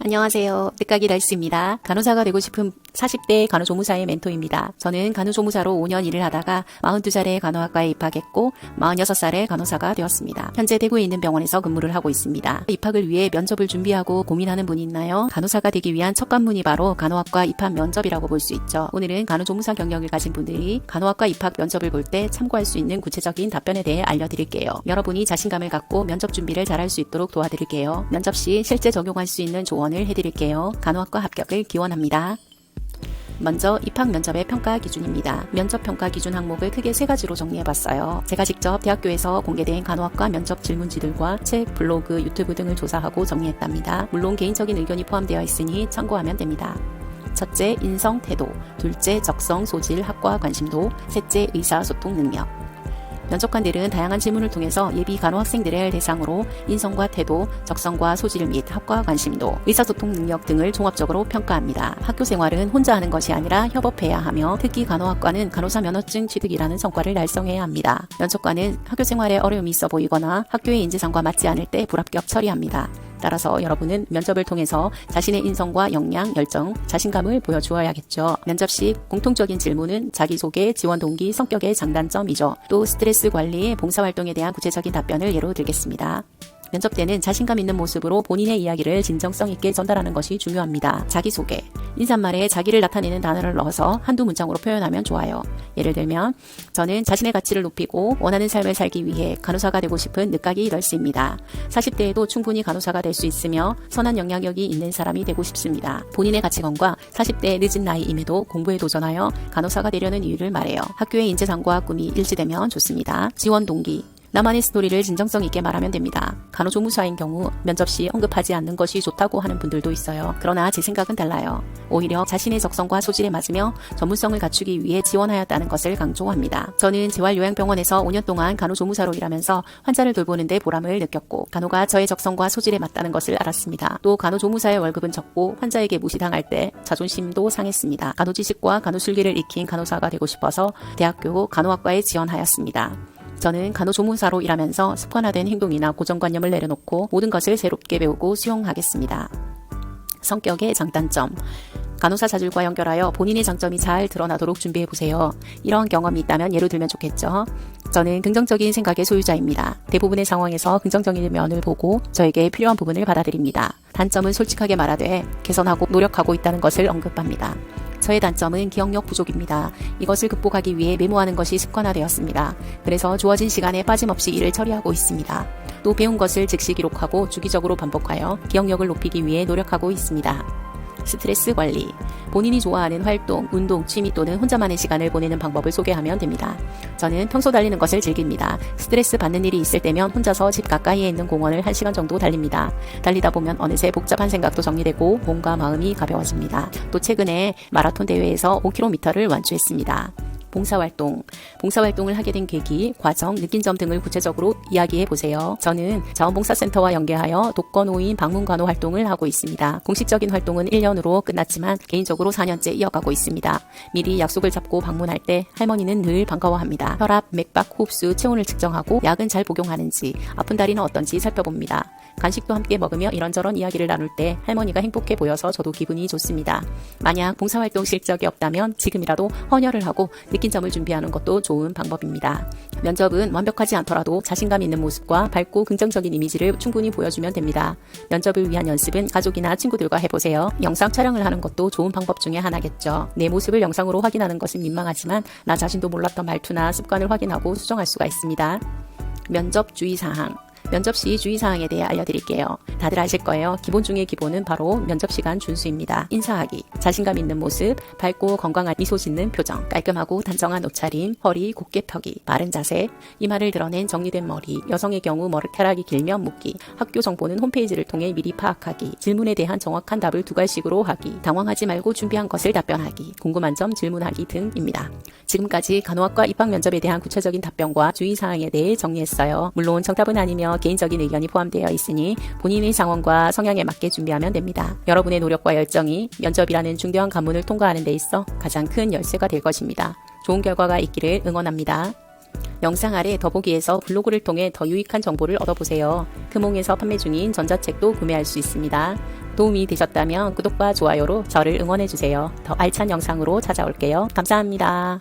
안녕하세요. 늦가기 랄스입니다. 간호사가 되고 싶은 40대 간호조무사의 멘토입니다. 저는 간호조무사로 5년 일을 하다가 42살에 간호학과에 입학했고 46살에 간호사가 되었습니다. 현재 대구에 있는 병원에서 근무를 하고 있습니다. 입학을 위해 면접을 준비하고 고민하는 분이 있나요? 간호사가 되기 위한 첫 관문이 바로 간호학과 입학 면접이라고 볼 수 있죠. 오늘은 간호조무사 경력을 가진 분들이 간호학과 입학 면접을 볼 때 참고할 수 있는 구체적인 답변에 대해 알려드릴게요. 여러분이 자신감을 갖고 면접 준비를 잘할 수 있도록 도와드릴게요. 면접 시 실제 적용할 수 있는 조언을 해드릴게요. 간호학과 합격을 기원합니다. 먼저 입학 면접의 평가 기준입니다. 면접 평가 기준 항목을 크게 3가지로 정리해봤어요. 제가 직접 대학교에서 공개된 간호학과 면접 질문지들과 책, 블로그, 유튜브 등을 조사하고 정리했답니다. 물론 개인적인 의견이 포함되어 있으니 참고하면 됩니다. 첫째, 인성, 태도. 둘째, 적성, 소질, 학과 관심도. 셋째, 의사소통 능력. 면접관들은 다양한 질문을 통해서 예비 간호학생들을 대상으로 인성과 태도, 적성과 소질 및 학과 관심도, 의사소통 능력 등을 종합적으로 평가합니다. 학교 생활은 혼자 하는 것이 아니라 협업해야 하며 특히 간호학과는 간호사 면허증 취득이라는 성과를 달성해야 합니다. 면접관은 학교 생활에 어려움이 있어 보이거나 학교의 인지상과 맞지 않을 때 불합격 처리합니다. 따라서 여러분은 면접을 통해서 자신의 인성과 역량, 열정, 자신감을 보여주어야겠죠. 면접 시 공통적인 질문은 자기소개, 지원 동기, 성격의 장단점이죠. 또 스트레스 관리, 봉사활동에 대한 구체적인 답변을 예로 들겠습니다. 면접 때는 자신감 있는 모습으로 본인의 이야기를 진정성 있게 전달하는 것이 중요합니다. 자기소개. 인사말에 자기를 나타내는 단어를 넣어서 한두 문장으로 표현하면 좋아요. 예를 들면 저는 자신의 가치를 높이고 원하는 삶을 살기 위해 간호사가 되고 싶은 늦가기 널스입니다. 40대에도 충분히 간호사가 될 수 있으며 선한 영향력이 있는 사람이 되고 싶습니다. 본인의 가치관과 40대의 늦은 나이임에도 공부에 도전하여 간호사가 되려는 이유를 말해요. 학교의 인재상과 꿈이 일치되면 좋습니다. 지원 동기. 나만의 스토리를 진정성 있게 말하면 됩니다. 간호조무사인 경우 면접 시 언급하지 않는 것이 좋다고 하는 분들도 있어요. 그러나 제 생각은 달라요. 오히려 자신의 적성과 소질에 맞으며 전문성을 갖추기 위해 지원하였다는 것을 강조합니다. 저는 재활요양병원에서 5년 동안 간호조무사로 일하면서 환자를 돌보는데 보람을 느꼈고 간호가 저의 적성과 소질에 맞다는 것을 알았습니다. 또 간호조무사의 월급은 적고 환자에게 무시당할 때 자존심도 상했습니다. 간호지식과 간호술기를 익힌 간호사가 되고 싶어서 대학교 간호학과에 지원하였습니다. 저는 간호조무사로 일하면서 습관화된 행동이나 고정관념을 내려놓고 모든 것을 새롭게 배우고 수용하겠습니다. 성격의 장단점. 간호사 자질과 연결하여 본인의 장점이 잘 드러나도록 준비해보세요. 이런 경험이 있다면 예로 들면 좋겠죠. 저는 긍정적인 생각의 소유자입니다. 대부분의 상황에서 긍정적인 면을 보고 저에게 필요한 부분을 받아들입니다. 단점은 솔직하게 말하되 개선하고 노력하고 있다는 것을 언급합니다. 저의 단점은 기억력 부족입니다. 이것을 극복하기 위해 메모하는 것이 습관화되었습니다. 그래서 주어진 시간에 빠짐없이 일을 처리하고 있습니다. 또 배운 것을 즉시 기록하고 주기적으로 반복하여 기억력을 높이기 위해 노력하고 있습니다. 스트레스 관리. 본인이 좋아하는 활동, 운동, 취미 또는 혼자만의 시간을 보내는 방법을 소개하면 됩니다. 저는 평소 달리는 것을 즐깁니다. 스트레스 받는 일이 있을 때면 혼자서 집 가까이에 있는 공원을 1시간 정도 달립니다. 달리다 보면 어느새 복잡한 생각도 정리되고 몸과 마음이 가벼워집니다. 또 최근에 마라톤 대회에서 5km를 완주했습니다. 봉사활동. 봉사활동을 하게 된 계기, 과정, 느낀 점 등을 구체적으로 이야기해 보세요. 저는 자원봉사센터와 연계하여 독거노인 방문간호 활동을 하고 있습니다. 공식적인 활동은 1년으로 끝났지만 개인적으로 4년째 이어가고 있습니다. 미리 약속을 잡고 방문할 때 할머니는 늘 반가워합니다. 혈압, 맥박, 호흡수, 체온을 측정하고 약은 잘 복용하는지, 아픈 다리는 어떤지 살펴봅니다. 간식도 함께 먹으며 이런저런 이야기를 나눌 때 할머니가 행복해 보여서 저도 기분이 좋습니다. 만약 봉사활동 실적이 없다면 지금이라도 헌혈을 하고 느낀 점을 준비하는 것도 좋은 방법입니다. 면접은 완벽하지 않더라도 자신감 있는 모습과 밝고 긍정적인 이미지를 충분히 보여주면 됩니다. 면접을 위한 연습은 가족이나 친구들과 해보세요. 영상 촬영을 하는 것도 좋은 방법 중에 하나겠죠. 내 모습을 영상으로 확인하는 것은 민망하지만 나 자신도 몰랐던 말투나 습관을 확인하고 수정할 수가 있습니다. 면접 주의사항. 면접 시 주의사항에 대해 알려드릴게요. 다들 아실 거예요. 기본 중의 기본은 바로 면접 시간 준수입니다. 인사하기, 자신감 있는 모습, 밝고 건강한 미소 짓는 표정, 깔끔하고 단정한 옷차림, 허리 곧게 펴기, 바른 자세, 이마를 드러낸 정리된 머리, 여성의 경우 머리카락이 길면 묶기, 학교 정보는 홈페이지를 통해 미리 파악하기, 질문에 대한 정확한 답을 2갈씩으로 하기, 당황하지 말고 준비한 것을 답변하기, 궁금한 점 질문하기 등입니다. 지금까지 간호학과 입학 면접에 대한 구체적인 답변과 주의사항에 대해 정리했어요. 물론 정답은 아니며 개인적인 의견이 포함되어 있으니 본인의 상황과 성향에 맞게 준비하면 됩니다. 여러분의 노력과 열정이 면접이라는 중대한 관문을 통과하는 데 있어 가장 큰 열쇠가 될 것입니다. 좋은 결과가 있기를 응원합니다. 영상 아래 더보기에서 블로그를 통해 더 유익한 정보를 얻어보세요. 금홍에서 판매 중인 전자책도 구매할 수 있습니다. 도움이 되셨다면 구독과 좋아요로 저를 응원해주세요. 더 알찬 영상으로 찾아올게요. 감사합니다.